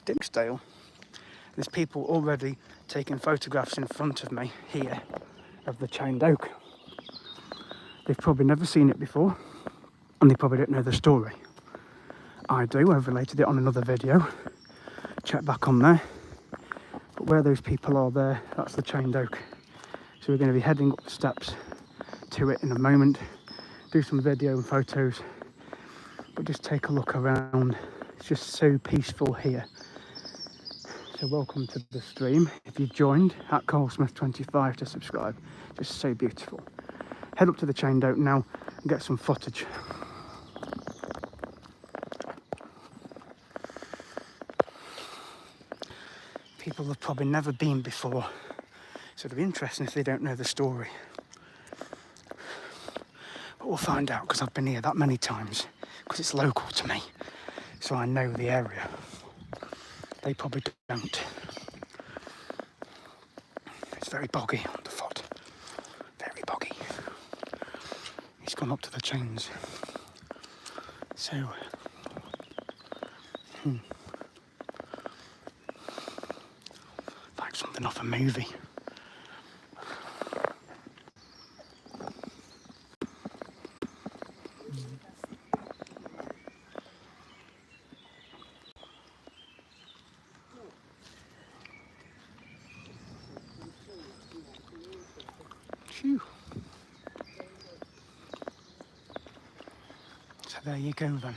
Dimmingsdale. There's people already taking photographs in front of me here of the chained oak. They've probably never seen it before, and they probably don't know the story. I do, I've related it on another video. Check back on there. But where those people are there, that's the chained oak. So we're going to be heading up the steps to it in a moment, do some video and photos, but just take a look around. It's just so peaceful here. So welcome to the stream. If you've joined at CarlSmith25 to subscribe, just so beautiful. Head up to the chained oak now and get some footage. People have probably never been before, so it'll be interesting if they don't know the story. But we'll find out, because I've been here that many times, because it's local to me, so I know the area. They probably don't. It's very boggy underfoot, very boggy. He's gone up to the chains. So, like something off a movie. Phew. So there you go then.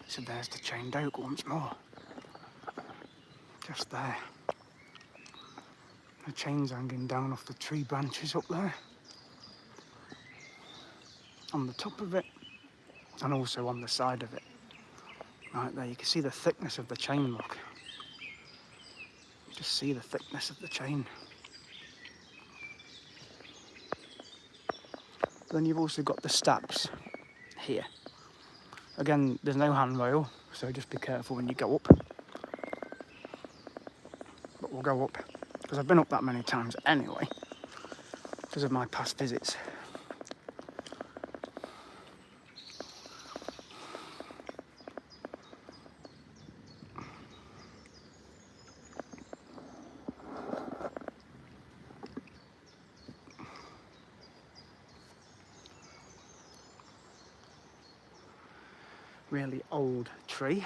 So there's the chained oak once more. Just there. The chains hanging down off the tree branches up there. On the top of it, and also on the side of it. Right there, you can see the thickness of the chain, look. Just see the thickness of the chain. Then you've also got the steps here. Again, there's no handrail, so just be careful when you go up. But we'll go up, because I've been up that many times anyway, because of my past visits. Really old tree,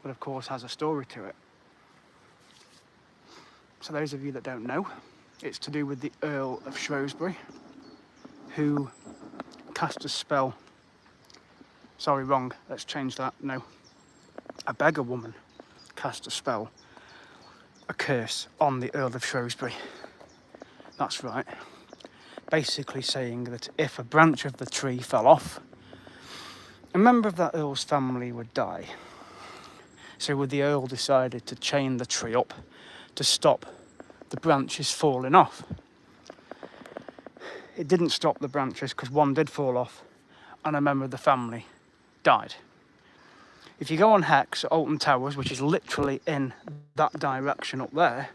but of course has a story to it. So those of you that don't know, it's to do with the Earl of Shrewsbury, who cast a spell. Sorry, wrong, let's change that, no. A beggar woman cast a spell, a curse on the Earl of Shrewsbury. That's right. Basically saying that if a branch of the tree fell off, a member of that Earl's family would die. So the Earl decided to chain the tree up to stop the branches falling off. It didn't stop the branches because one did fall off and a member of the family died. If you go on Hex at Alton Towers, which is literally in that direction up there,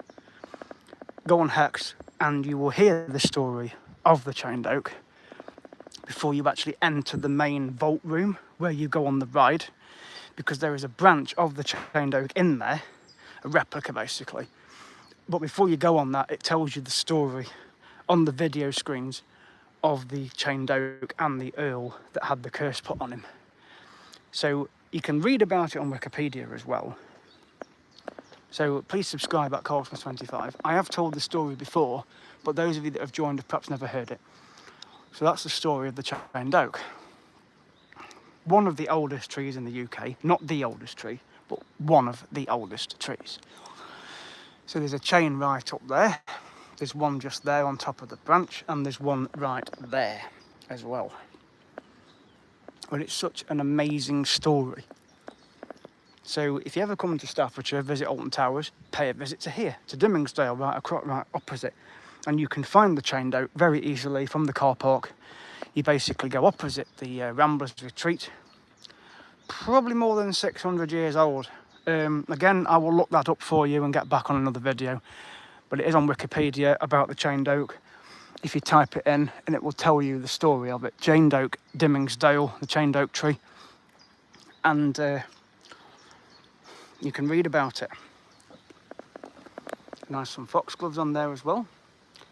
go on Hex and you will hear the story of the chained oak before you actually enter the main vault room where you go on the ride, because there is a branch of the chained oak in there, a replica basically. But before you go on that, it tells you the story on the video screens of the chained oak and the Earl that had the curse put on him. So you can read about it on Wikipedia as well. So please subscribe at CarlSmith25. I have told the story before, but those of you that have joined have perhaps never heard it. So that's the story of the chained oak. One of the oldest trees in the UK, not the oldest tree, but one of the oldest trees. So there's a chain right up there, there's one just there on top of the branch, and there's one right there as well. But it's such an amazing story. So if you ever come to Staffordshire, visit Alton Towers, pay a visit to here, to Dimmingsdale, right opposite. And you can find the chained oak very easily from the car park. You basically go opposite the Ramblers Retreat. Probably more than 600 years old. Again, I will look that up for you and get back on another video. But it is on Wikipedia about the chained oak. If you type it in, and it will tell you the story of it. Chained oak, Dimmingsdale, the chained oak tree. And you can read about it. Nice some foxgloves on there as well.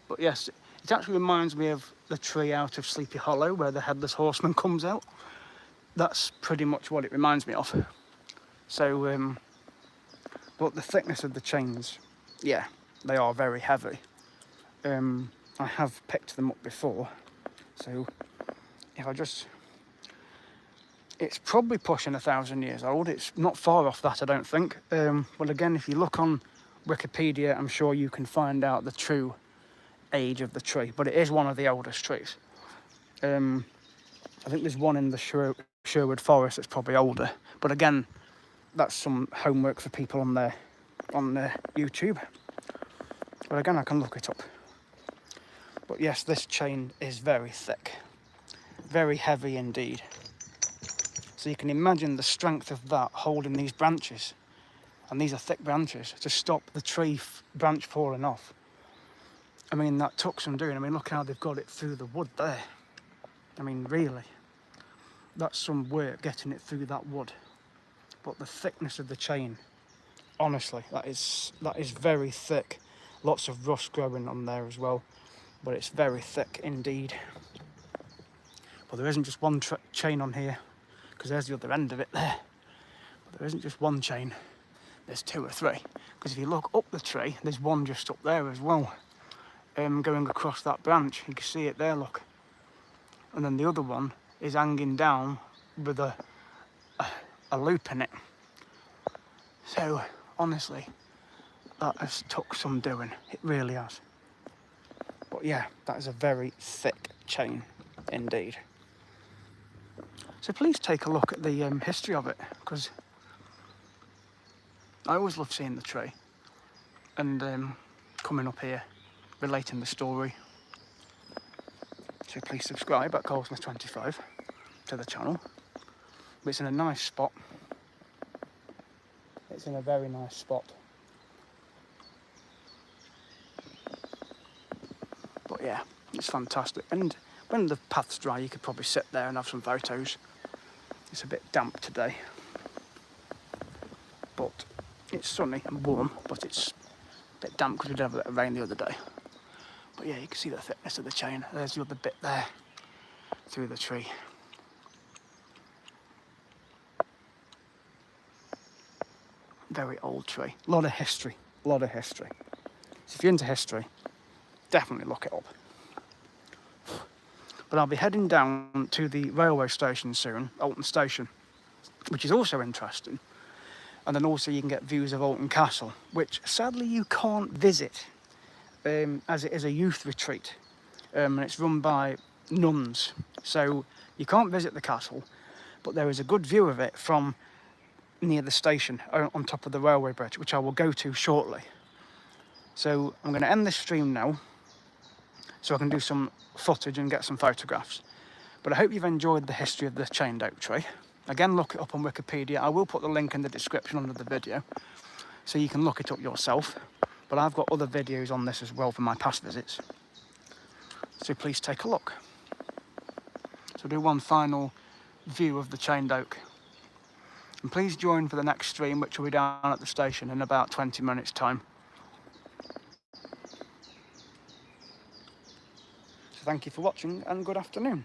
But yes, it actually reminds me of the tree out of Sleepy Hollow where the Headless Horseman comes out. That's pretty much what it reminds me of. So, but the thickness of the chains, yeah, they are very heavy. I have picked them up before, so if I just, it's probably pushing 1,000 years old. It's not far off that, I don't think. Well, again, if you look on Wikipedia, I'm sure you can find out the true age of the tree, but it is one of the oldest trees. I think there's one in the Sherwood Forest that's probably older, but again, that's some homework for people on their YouTube. But again, I can look it up. But yes, this chain is very thick, very heavy indeed. So you can imagine the strength of that holding these branches, and these are thick branches, to stop the tree branch falling off. I mean, that took some doing. I mean, look how they've got it through the wood there. I mean, really, that's some work getting it through that wood. But the thickness of the chain, honestly, that is very thick. Lots of rust growing on there as well, but it's very thick indeed. But there isn't just one chain on here, because there's the other end of it there. But there isn't just one chain, there's 2 or 3. Because if you look up the tree, there's one just up there as well, going across that branch. You can see it there, look. And then the other one is hanging down with a loop in it. So honestly, that has took some doing. It really has. But yeah, that is a very thick chain indeed. So please take a look at the history of it, because I always love seeing the tree and coming up here, relating the story. So please subscribe at Goldsmith25 to the channel. But it's in a nice spot. It's in a very nice spot. But yeah, it's fantastic. And when the path's dry, you could probably sit there and have some photos. It's a bit damp today, but it's sunny and warm, but it's a bit damp because we did have a bit of rain the other day. But yeah, you can see the thickness of the chain. There's the other bit there through the tree. Very old tree. A lot of history. A lot of history. So if you're into history, definitely look it up. But I'll be heading down to the railway station soon, Alton Station, which is also interesting. And then also you can get views of Alton Castle, which sadly you can't visit, as it is a youth retreat. And it's run by nuns. So you can't visit the castle, but there is a good view of it from near the station on top of the railway bridge, which I will go to shortly. So I'm going to end this stream now, so I can do some footage and get some photographs. But I hope you've enjoyed the history of the chained oak tree. Again, look it up on Wikipedia. I will put the link in the description under the video, so you can look it up yourself. But I've got other videos on this as well from my past visits. So please take a look. So do one final view of the chained oak. And please join for the next stream, which will be down at the station in about 20 minutes time. So thank you for watching and good afternoon.